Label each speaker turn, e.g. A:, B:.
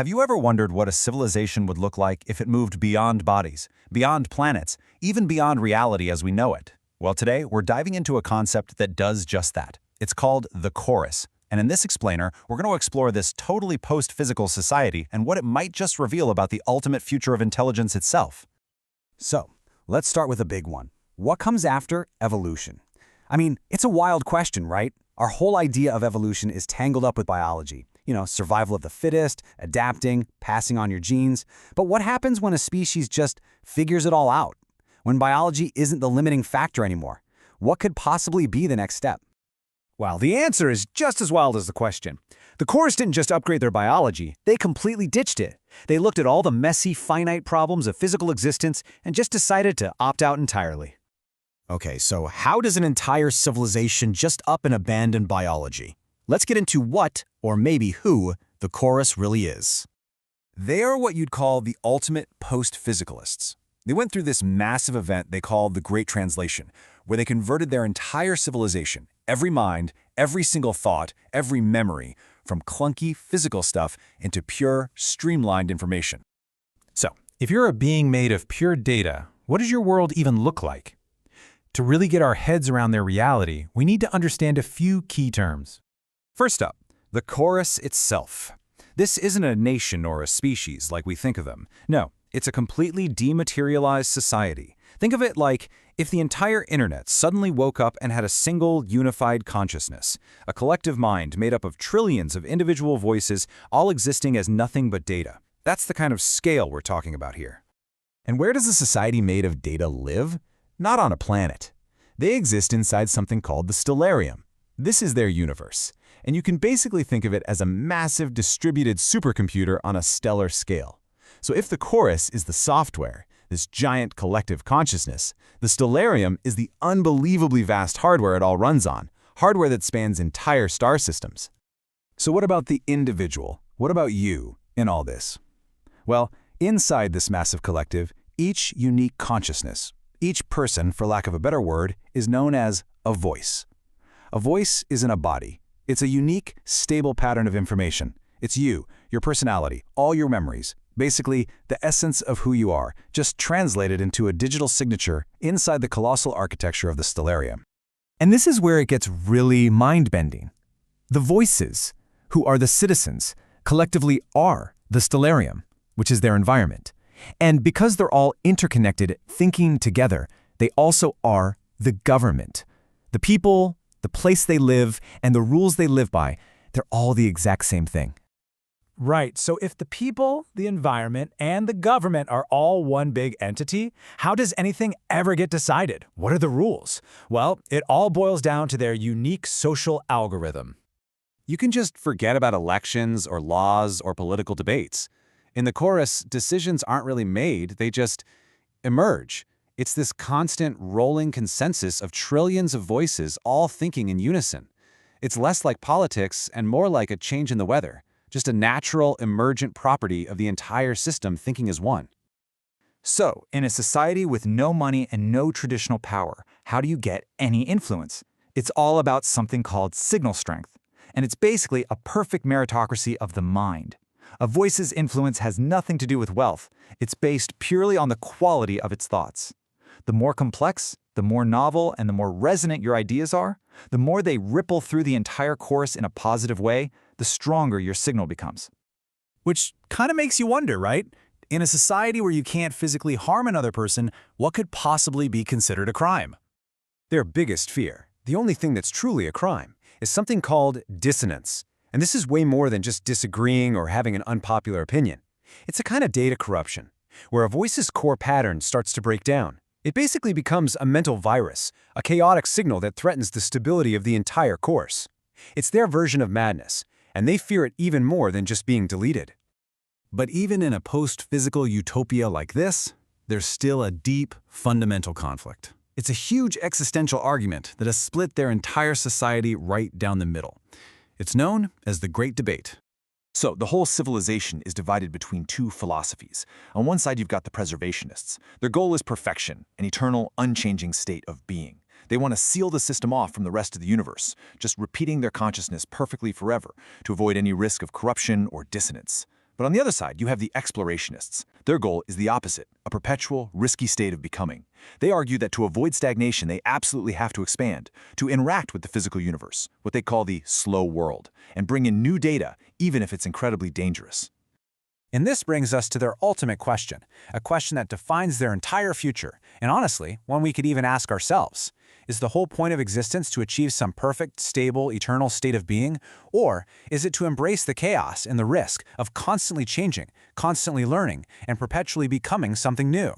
A: Have you ever wondered what a civilization would look like if it moved beyond bodies, beyond planets, even beyond reality as we know it? Well, today we're diving into a concept that does just that. It's called the chorus. And in this explainer, we're going to explore this totally post-physical society and what it might just reveal about the ultimate future of intelligence itself.
B: So, let's start with a big one. What comes after evolution? I mean, it's a wild question, right? Our whole idea of evolution is tangled up with biology. Survival of the fittest, adapting, passing on your genes. But what happens when a species just figures it all out? When biology isn't the limiting factor anymore? What could possibly be the next step?
C: Well, the answer is just as wild as the question. The chorus didn't just upgrade their biology, they completely ditched it. They looked at all the messy, finite problems of physical existence and just decided to opt out entirely.
D: Okay, so how does an entire civilization just up and abandon biology? Let's get into what, or maybe who, the chorus really is.
A: They are what you'd call the ultimate post-physicalists. They went through this massive event they called the Great Translation, where they converted their entire civilization, every mind, every single thought, every memory, from clunky physical stuff into pure, streamlined information.
E: So, if you're a being made of pure data, what does your world even look like? To really get our heads around their reality, we need to understand a few key terms.
A: First up, the chorus itself. This isn't a nation or a species like we think of them. No, it's a completely dematerialized society. Think of it like if the entire internet suddenly woke up and had a single unified consciousness, a collective mind made up of trillions of individual voices all existing as nothing but data. That's the kind of scale we're talking about here.
D: And where does a society made of data live? Not on a planet. They exist inside something called the Stellarium. This is their universe, and you can basically think of it as a massive distributed supercomputer on a stellar scale. So if the chorus is the software, this giant collective consciousness, the Stellarium is the unbelievably vast hardware it all runs on, hardware that spans entire star systems.
A: So what about the individual? What about you in all this? Well, inside this massive collective, each unique consciousness, each person, for lack of a better word, is known as a voice. A voice isn't a body. It's a unique, stable pattern of information. It's you, your personality, all your memories, basically the essence of who you are, just translated into a digital signature inside the colossal architecture of the Stellarium.
D: And this is where it gets really mind-bending. The voices, who are the citizens, collectively are the Stellarium, which is their environment. And because they're all interconnected, thinking together, they also are the government. The people, the place they live, and the rules they live by, they're all the exact same thing.
C: Right, so if the people, the environment, and the government are all one big entity, how does anything ever get decided? What are the rules? Well, it all boils down to their unique social algorithm.
A: You can just forget about elections or laws or political debates. In the chorus, decisions aren't really made, they just emerge. It's this constant rolling consensus of trillions of voices all thinking in unison. It's less like politics and more like a change in the weather, just a natural, emergent property of the entire system thinking as one.
F: So, in a society with no money and no traditional power, how do you get any influence? It's all about something called signal strength, and it's basically a perfect meritocracy of the mind. A voice's influence has nothing to do with wealth. It's based purely on the quality of its thoughts. The more complex, the more novel, and the more resonant your ideas are, the more they ripple through the entire chorus in a positive way, the stronger your signal becomes.
B: Which kind of makes you wonder, right? In a society where you can't physically harm another person, what could possibly be considered a crime?
A: Their biggest fear, the only thing that's truly a crime, is something called dissonance. And this is way more than just disagreeing or having an unpopular opinion. It's a kind of data corruption, where a voice's core pattern starts to break down. It basically becomes a mental virus, a chaotic signal that threatens the stability of the entire course. It's their version of madness, and they fear it even more than just being deleted.
B: But even in a post-physical utopia like this, there's still a deep, fundamental conflict. It's a huge existential argument that has split their entire society right down the middle. It's known as the Great Debate.
G: So the whole civilization is divided between two philosophies. On one side, you've got the preservationists. Their goal is perfection, an eternal, unchanging state of being. They want to seal the system off from the rest of the universe, just repeating their consciousness perfectly forever to avoid any risk of corruption or dissonance. But on the other side, you have the explorationists. Their goal is the opposite, a perpetual, risky state of becoming. They argue that to avoid stagnation, they absolutely have to expand, to interact with the physical universe, what they call the slow world, and bring in new data, even if it's incredibly dangerous.
C: And this brings us to their ultimate question, a question that defines their entire future, and honestly, one we could even ask ourselves. Is the whole point of existence to achieve some perfect, stable, eternal state of being? Or is it to embrace the chaos and the risk of constantly changing, constantly learning, and perpetually becoming something new?